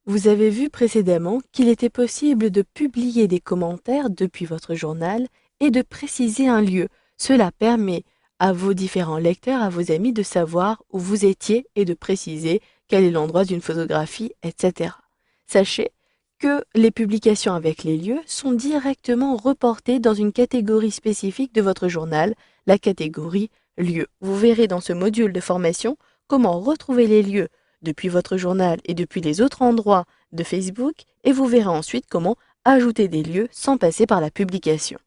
Vous avez vu précédemment qu'il était possible de publier des commentaires depuis votre journal et de préciser un lieu. Cela permet à vos différents lecteurs, à vos amis de savoir où vous étiez et de préciser quel est l'endroit d'une photographie, etc. Sachez que les publications avec les lieux sont directement reportées dans une catégorie spécifique de votre journal, la catégorie lieux. Vous verrez dans ce module de formation comment retrouver les lieux depuis votre journal et depuis les autres endroits de Facebook et vous verrez ensuite comment ajouter des lieux sans passer par la publication.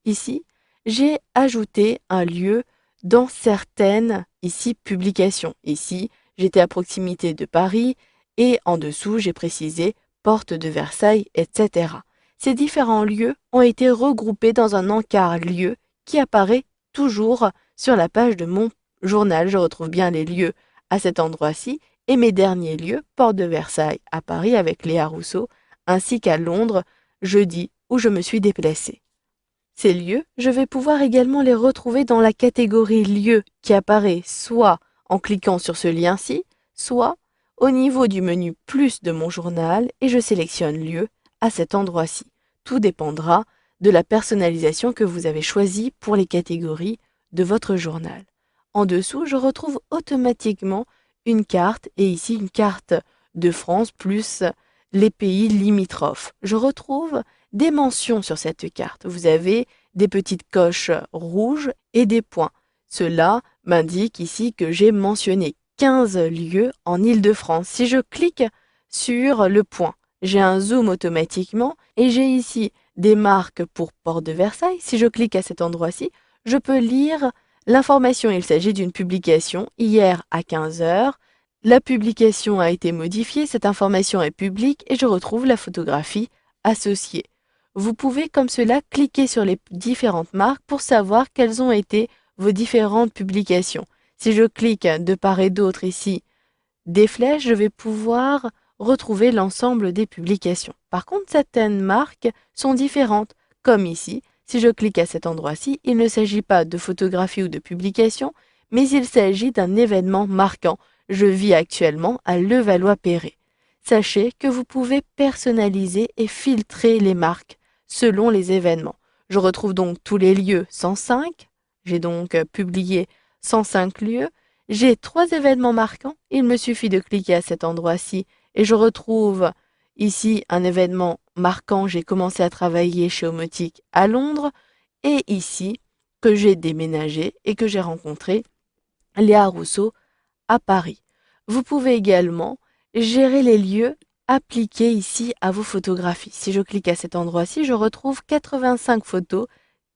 Ici, j'ai ajouté un lieu dans certaines publications. Ici, j'étais à proximité de Paris et en dessous, j'ai précisé porte de Versailles, etc. Ces différents lieux ont été regroupés dans un encart lieu qui apparaît toujours sur la page de mon journal. Je retrouve bien les lieux à cet endroit-ci et mes derniers lieux, porte de Versailles à Paris avec Léa Rousseau, ainsi qu'à Londres, jeudi, où je me suis déplacée. Ces lieux, je vais pouvoir également les retrouver dans la catégorie lieux qui apparaît soit en cliquant sur ce lien-ci, soit au niveau du menu plus de mon journal et je sélectionne lieu à cet endroit-ci. Tout dépendra de la personnalisation que vous avez choisie pour les catégories de votre journal. En dessous, je retrouve automatiquement une carte et ici une carte de France plus les pays limitrophes. Je retrouve des mentions sur cette carte. Vous avez des petites coches rouges et des points. Cela m'indique ici que j'ai mentionné 15 lieux en Île-de-France. Si je clique sur le point, j'ai un zoom automatiquement et j'ai ici des marques pour Porte de Versailles. Si je clique à cet endroit-ci, je peux lire l'information. Il s'agit d'une publication hier à 15 heures. La publication a été modifiée, cette information est publique et je retrouve la photographie associée. Vous pouvez comme cela cliquer sur les différentes marques pour savoir quelles ont été vos différentes publications. Si je clique de part et d'autre ici des flèches, je vais pouvoir retrouver l'ensemble des publications. Par contre, certaines marques sont différentes, comme ici. Si je clique à cet endroit-ci, il ne s'agit pas de photographie ou de publication, mais il s'agit d'un événement marquant. Je vis actuellement à Levallois-Perret. Sachez que vous pouvez personnaliser et filtrer les marques selon les événements. Je retrouve donc tous les lieux 105. J'ai donc publié 105 lieux. J'ai 3 événements marquants. Il me suffit de cliquer à cet endroit-ci et je retrouve ici un événement marquant. J'ai commencé à travailler chez Omotique à Londres et ici que j'ai déménagé et que j'ai rencontré Léa Rousseau à Paris. Vous pouvez également gérer les lieux appliqués ici à vos photographies. Si je clique à cet endroit-ci, je retrouve 85 photos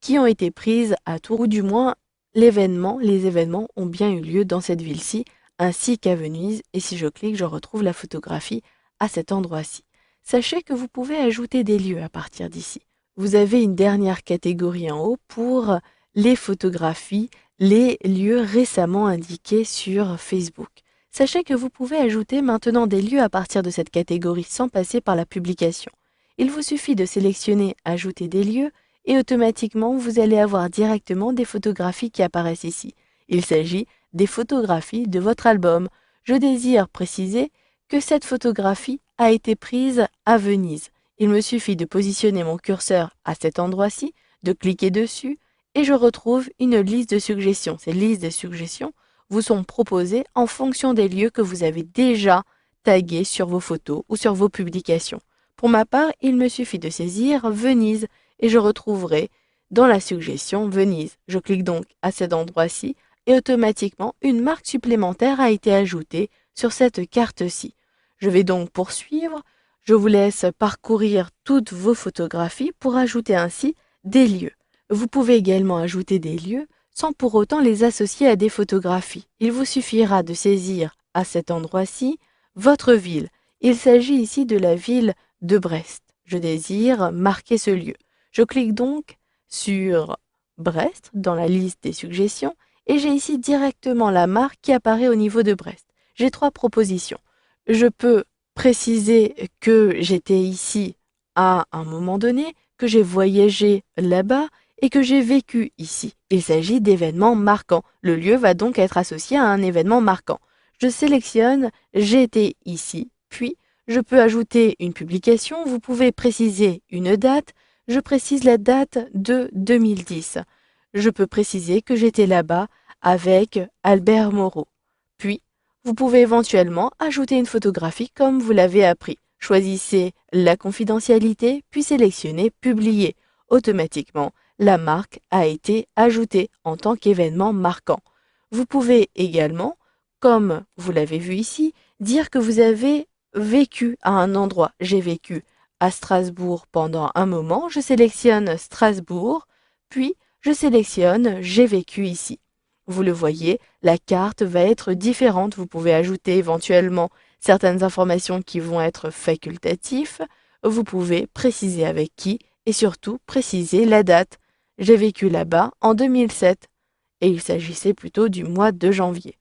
qui ont été prises à Tours, ou du moins les événements ont bien eu lieu dans cette ville-ci, ainsi qu'à Venise, et si je clique, je retrouve la photographie à cet endroit-ci. Sachez que vous pouvez ajouter des lieux à partir d'ici. Vous avez une dernière catégorie en haut pour les photographies, les lieux récemment indiqués sur Facebook. Sachez que vous pouvez ajouter maintenant des lieux à partir de cette catégorie sans passer par la publication. Il vous suffit de sélectionner Ajouter des lieux et automatiquement vous allez avoir directement des photographies qui apparaissent ici. Il s'agit des photographies de votre album. Je désire préciser que cette photographie a été prise à Venise. Il me suffit de positionner mon curseur à cet endroit-ci, de cliquer dessus et je retrouve une liste de suggestions. Ces listes de suggestions vous sont proposées en fonction des lieux que vous avez déjà tagués sur vos photos ou sur vos publications. Pour ma part, il me suffit de saisir Venise et je retrouverai dans la suggestion Venise. Je clique donc à cet endroit-ci et automatiquement une marque supplémentaire a été ajoutée sur cette carte-ci. Je vais donc poursuivre. Je vous laisse parcourir toutes vos photographies pour ajouter ainsi des lieux. Vous pouvez également ajouter des lieux sans pour autant les associer à des photographies. Il vous suffira de saisir à cet endroit-ci votre ville. Il s'agit ici de la ville de Brest. Je désire marquer ce lieu. Je clique donc sur Brest dans la liste des suggestions et j'ai ici directement la marque qui apparaît au niveau de Brest. J'ai 3 propositions. Je peux préciser que j'étais ici à un moment donné, que j'ai voyagé là-bas et que j'ai vécu ici. Il s'agit d'événements marquants. Le lieu va donc être associé à un événement marquant. Je sélectionne J'étais ici, puis Je peux ajouter une publication, vous pouvez préciser une date, je précise la date de 2010. Je peux préciser que j'étais là-bas avec Albert Moreau. Puis, vous pouvez éventuellement ajouter une photographie comme vous l'avez appris. Choisissez la confidentialité, puis sélectionnez Publier. Automatiquement, la marque a été ajoutée en tant qu'événement marquant. Vous pouvez également, comme vous l'avez vu ici, dire que vous avez vécu à un endroit. J'ai vécu à Strasbourg pendant un moment, je sélectionne Strasbourg, puis je sélectionne J'ai vécu ici. Vous le voyez, la carte va être différente. Vous pouvez ajouter éventuellement certaines informations qui vont être facultatives. Vous pouvez préciser avec qui et surtout préciser la date. J'ai vécu là-bas en 2007 et il s'agissait plutôt du mois de janvier.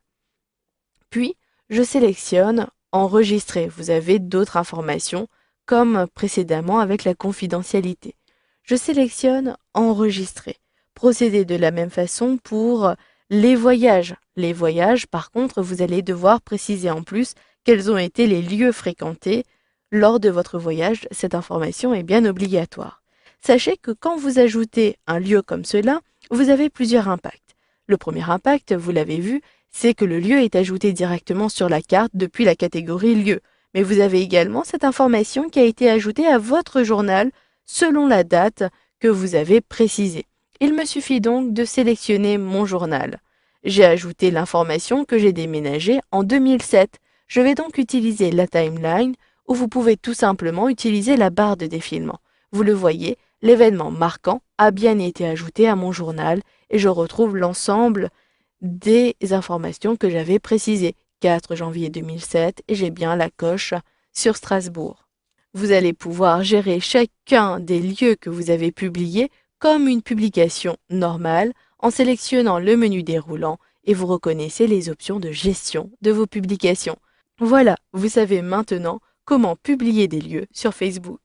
Puis, je sélectionne Enregistrer. Vous avez d'autres informations comme précédemment avec la confidentialité. Je sélectionne Enregistrer. Procédez de la même façon pour les voyages. Les voyages, par contre, vous allez devoir préciser en plus quels ont été les lieux fréquentés lors de votre voyage. Cette information est bien obligatoire. Sachez que quand vous ajoutez un lieu comme cela, vous avez plusieurs impacts. Le premier impact, vous l'avez vu, c'est que le lieu est ajouté directement sur la carte depuis la catégorie lieu. Mais vous avez également cette information qui a été ajoutée à votre journal selon la date que vous avez précisée. Il me suffit donc de sélectionner mon journal. J'ai ajouté l'information que j'ai déménagé en 2007. Je vais donc utiliser la timeline où vous pouvez tout simplement utiliser la barre de défilement. Vous le voyez, l'événement marquant a bien été ajouté à mon journal et je retrouve l'ensemble des informations que j'avais précisées. 4 janvier 2007 et j'ai bien la coche sur Strasbourg. Vous allez pouvoir gérer chacun des lieux que vous avez publiés comme une publication normale en sélectionnant le menu déroulant et vous reconnaissez les options de gestion de vos publications. Voilà, vous savez maintenant comment publier des lieux sur Facebook.